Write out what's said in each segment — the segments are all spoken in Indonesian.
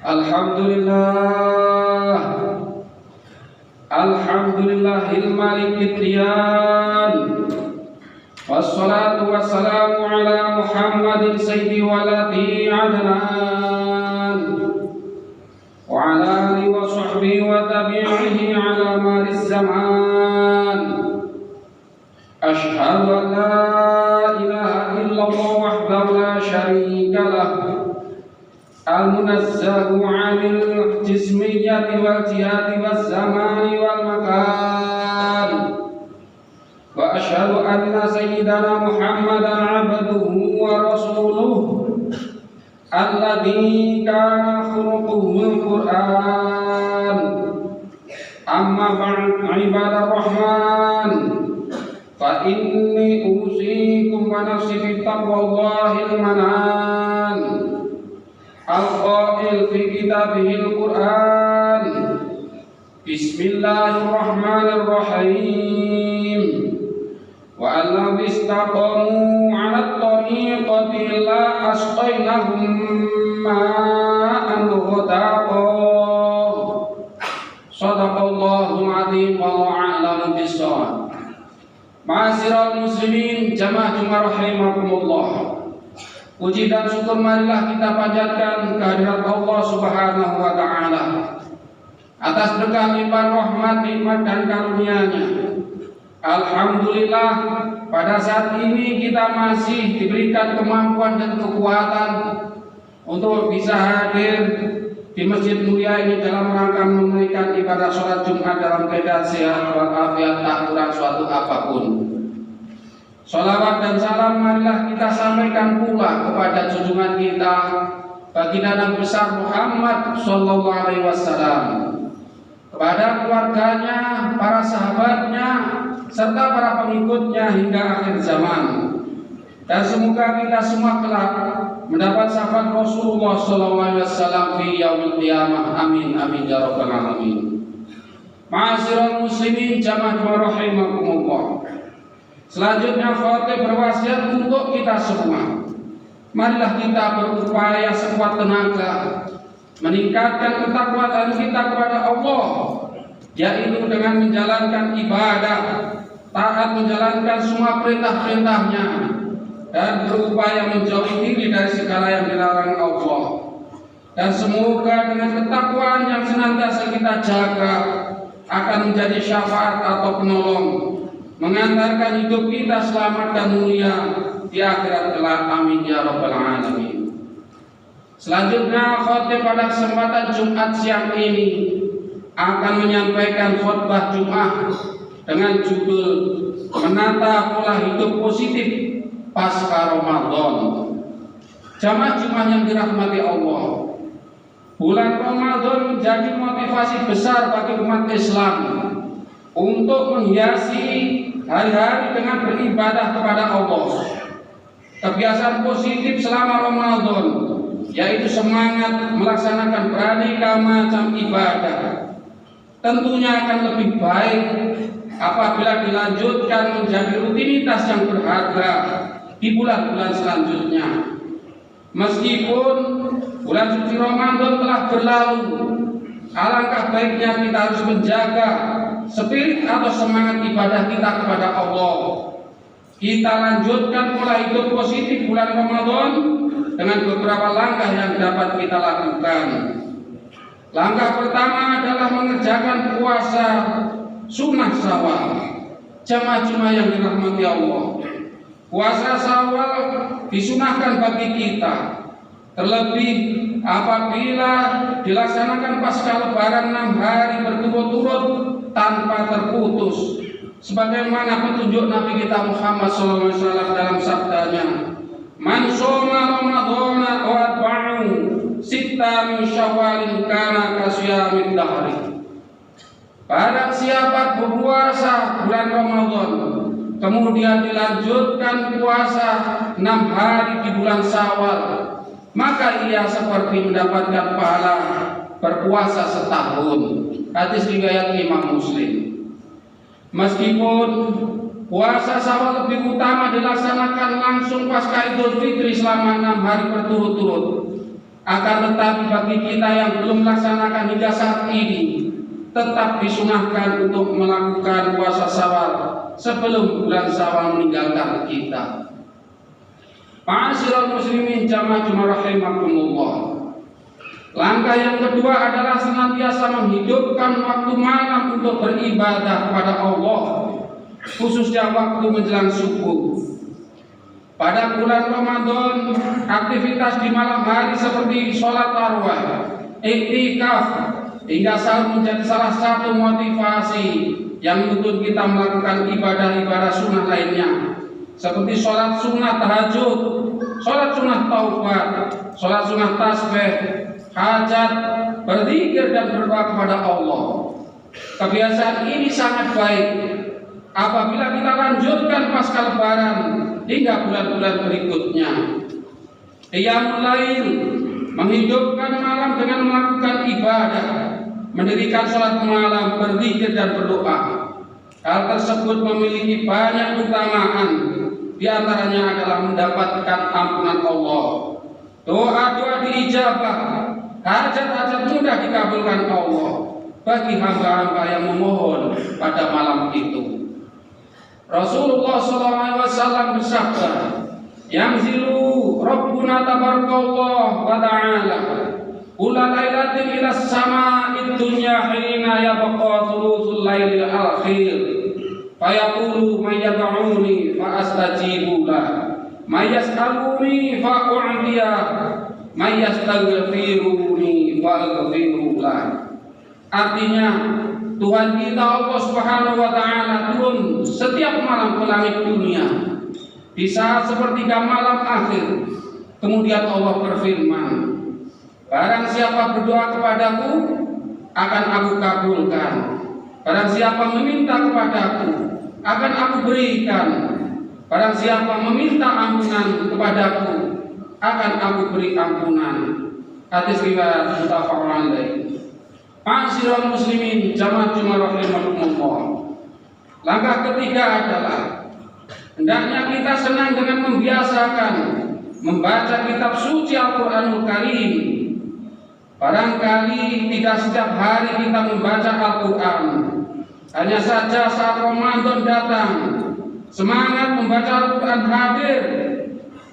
Alhamdulillah, Alhamdulillahil malikid diyan. Wassalatu wassalamu ala Muhammadin sayyidi waladi adnan, wa ala alihi wa sahbihi wa tabi'ihi ala maris zaman. Ashhadu an la ilaha illallah wahdahu la syarika lah, al-munazzahu 'anil jismiyyati wal jihadi waz zamani wal makan. Wa asyhadu anna sayyidana Muhammadan 'abduhu wa rasuluhu alladzi kana khuluquhul Qur'an. Amma ba'd, ibadar rahman, fa inni usikum wa nafsi bi taqwallahil manan. Al-qail fi kitabihil Qur'an, Bismillahirrahmanirrahim. Wa allaw istaqamu 'ala at-tariqati la asqaynahum ma'an ghadaqa. Shadaqallahul 'azim wa a'lamu bis-shawab. Ma'asyiral muslimin, jamaah Jumat rahimakumullah. Puji dan syukur marilah kita panjatkan kehadirat Allah Subhanahu wa taala atas berkah limpahan rahmat, nikmat dan karunia-Nya. Alhamdulillah, pada saat ini kita masih diberikan kemampuan dan kekuatan untuk bisa hadir di masjid mulia ini dalam rangka menunaikan ibadah sholat Jumat dalam keadaan sehat walafiat, tak kurang suatu apapun. Sholawat dan salam marilah kita sampaikan pula kepada junjungan kita baginda Nabi besar Muhammad sallallahu alaihi wasallam, kepada keluarganya, para sahabatnya, serta para pengikutnya hingga akhir zaman. Dan semoga kita semua kelak mendapat syafaat Rasulullah sallallahu alaihi wasallam fi yaumil qiyamah. Amin amin ya rabbal alamin. Ma'asyiral muslimin, jamaah rahimakumullah. Selanjutnya khatib berwasiat untuk kita semua. Marilah kita berupaya sekuat tenaga meningkatkan ketakwaan kita kepada Allah, yaitu dengan menjalankan ibadah, taat menjalankan semua perintah-perintahnya, dan berupaya menjauhi diri dari segala yang dilarang Allah. Dan semoga dengan ketakwaan yang senantiasa kita jaga akan menjadi syafaat atau penolong, mengantarkan hidup kita selamat dan mulia di akhirat kelak. Amin ya rabbal alamin. Selanjutnya khatib pada kesempatan Jumat siang ini akan menyampaikan khutbah Jumat dengan judul menata pola hidup positif pasca Ramadan. Jamaah Jumat yang dirahmati Allah, bulan Ramadan menjadi motivasi besar bagi umat Islam untuk menghiasi hari-hari dengan beribadah kepada Allah. Kebiasaan positif selama Ramadan yaitu semangat melaksanakan beraneka macam ibadah tentunya akan lebih baik apabila dilanjutkan menjadi rutinitas yang berharga di bulan-bulan selanjutnya. Meskipun bulan suci Ramadan telah berlalu, alangkah baiknya kita harus menjaga spirit atau semangat ibadah kita kepada Allah. Kita lanjutkan pola hidup positif bulan Ramadan dengan beberapa langkah yang dapat kita lakukan. Langkah pertama adalah mengerjakan puasa sunnah Syawal. Jamaah-jamaah yang dirahmati Allah, puasa Syawal disunahkan bagi kita, terlebih apabila dilaksanakan pasca Lebaran 6 hari berturut-turut tanpa terputus, sebagaimana petunjuk Nabi kita Muhammad SAW dalam sabdanya, "Man shoma Ramadhana wa atba'ahu sitta min Syawalin kana kasyamid dahri." Barang siapa berpuasa bulan Ramadan kemudian dilanjutkan puasa 6 hari di bulan Syawal, maka ia seperti mendapatkan pahala berpuasa setahun. Hadis riwayat Imam Muslim. Meskipun puasa Syawal lebih utama dilaksanakan langsung pasca Idul Fitri selama 6 hari berturut-turut, Akan tetapi bagi kita yang belum melaksanakan hingga saat ini, tetap disunahkan untuk melakukan puasa Syawal sebelum bulan Syawal meninggalkan kita. Ma'asyiral muslimin jamaah rahimakumullah. Langkah yang kedua adalah senantiasa menghidupkan waktu malam untuk beribadah kepada Allah, khususnya waktu menjelang subuh. Pada bulan Ramadan, aktivitas di malam hari seperti sholat tarawih, iktikaf, hingga sahur menjadi salah satu motivasi yang menuntut kita melakukan ibadah-ibadah sunnah lainnya, seperti sholat sunnah tahajud, sholat sunnah taubat, sholat sunnah tasbih, hajat, berzikir dan berdoa kepada Allah. Kebiasaan ini sangat baik apabila kita lanjutkan pasca lebaran hingga bulan-bulan berikutnya. Qiyamul lail, menghidupkan malam dengan melakukan ibadah, mendirikan sholat malam, berzikir dan berdoa. Hal tersebut memiliki banyak keutamaan. Di antaranya adalah mendapatkan ampunan Allah, doa-doa diijabah, hajat-hajat mudah dikabulkan Allah bagi hamba-hamba yang memohon pada malam itu. Rasulullah SAW bersabda, "Yanzilu Rabbuna tabarakallah wa ta'ala kula lailatin ila sama'id dunya hina yabqa thuluthul lailil akhir fayaqulu may yad'uni fa astajibu lahu may yas'aluni fa u'tiyah may yastaghfiruni fa aghfiru lahu." Artinya, Tuhan kita Allah Subhanahu wa taala turun setiap malam ke langit dunia di saat sepertiga malam akhir. Kemudian Allah berfirman, "Barang siapa berdoa kepadaku, akan aku kabulkan. Barang siapa meminta kepadaku, akan aku berikan. Barang siapa meminta ampunan kepadaku, akan aku beri ampunan." Hadis riwayat muttafaqun alaih. Ma'asyiral muslimin jamaah rahimakumullah. Langkah ketiga adalah hendaknya kita senang dengan membiasakan membaca kitab suci Al-Qur'anul Karim. Barangkali tidak setiap hari kita membaca Al-Qur'an, hanya saja saat Ramadan datang semangat membaca Al-Qur'an hadir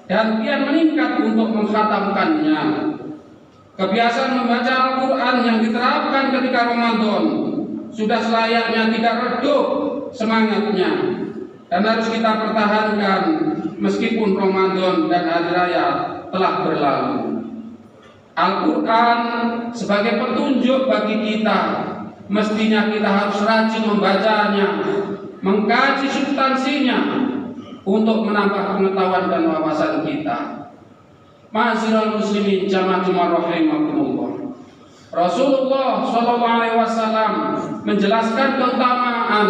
dan kian meningkat untuk mengkhatamkannya. Kebiasaan membaca Al-Quran yang diterapkan ketika Ramadan sudah selayaknya tidak redup semangatnya dan harus kita pertahankan meskipun Ramadan dan hari raya telah berlalu. Al-Quran sebagai petunjuk bagi kita, mestinya kita harus rajin membacanya, mengkaji substansinya untuk menambah pengetahuan dan wawasan kita. Ma'asyiral muslimin jamaah rahimakumullah. Rasulullah SAW menjelaskan keutamaan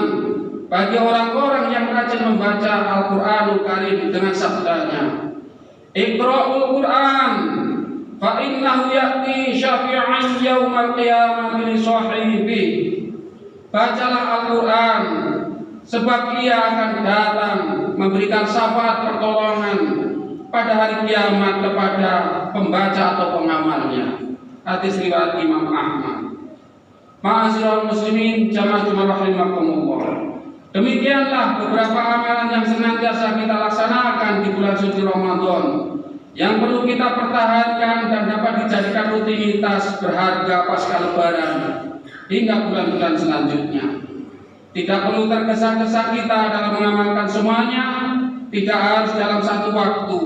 bagi orang-orang yang rajin membaca Al-Qur'anul Karim dengan sabdanya, "Iqra'ul Qur'an fa innahu ya'ti syafi'an yaumal qiyamah li sahibi." Bacalah Al-Qur'an sebab ia akan datang memberikan syafaat pertolongan pada hari kiamat kepada pembaca atau pengamalnya. Hadis riwayat Imam Ahmad. Ma'asyiral muslimin jamaah rahimakumullah. Demikianlah beberapa amalan yang senantiasa kita laksanakan di bulan suci Ramadan yang perlu kita pertahankan dan dapat dijadikan rutinitas berharga pasca lebaran hingga bulan-bulan selanjutnya. Tidak perlu tergesa-gesa kita dalam mengamalkan semuanya, tidak harus dalam satu waktu,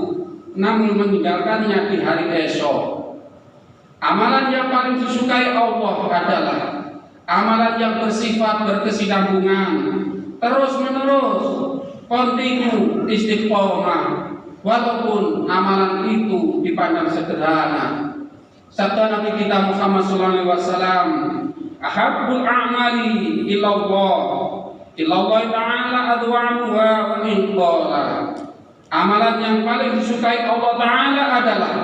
namun meninggalkannya di hari esok. Amalan yang paling disukai Allah adalah amalan yang bersifat berkesinambungan, terus menerus, kontinu, istiqomah, walaupun amalan itu dipandang sederhana. Sabda Nabi kita Muhammad SAW, "Ahabbul a'mali ilallah ta'ala adwa'uha wa inqala." Amalan yang paling disukai Allah Ta'ala adalah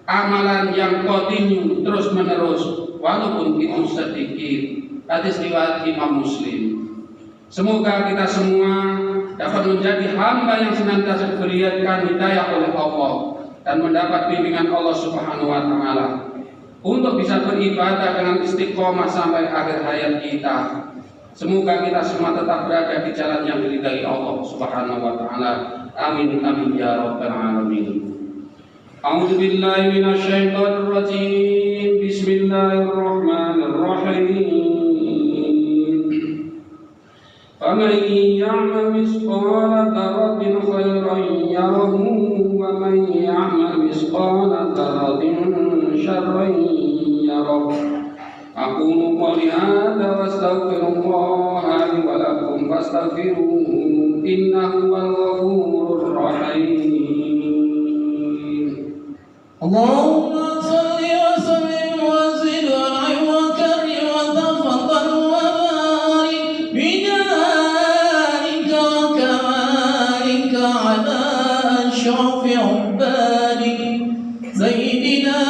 amalan yang kontinu terus menerus walaupun itu sedikit. Hadis riwayat Imam Muslim. Semoga kita semua dapat menjadi hamba yang senantiasa diberikan hidayah oleh Allah dan mendapat bimbingan Allah Subhanahu wa taala untuk bisa beribadah dengan istiqomah sampai akhir hayat kita. Semoga kita semua tetap berada di jalan yang diridai Allah Subhanahu wa taala. Amin amin ya rabbal alamin. A'udzu billahi minasyaitonir rajim. Bismillahirrahmanirrahim. فمن يعمل مثقال ذرة خيرا يره ومن يعمل مثقال ذرة شرا يره. أقول قولي هذا واستغفر الله لي ولكم فاستغفروه إنه هو الغفور الرحيم. اللهم صل وسلم وزد وانعم وكرم وتفضل وبارك بجلالك وكمالك على أشرف عبادك سيدنا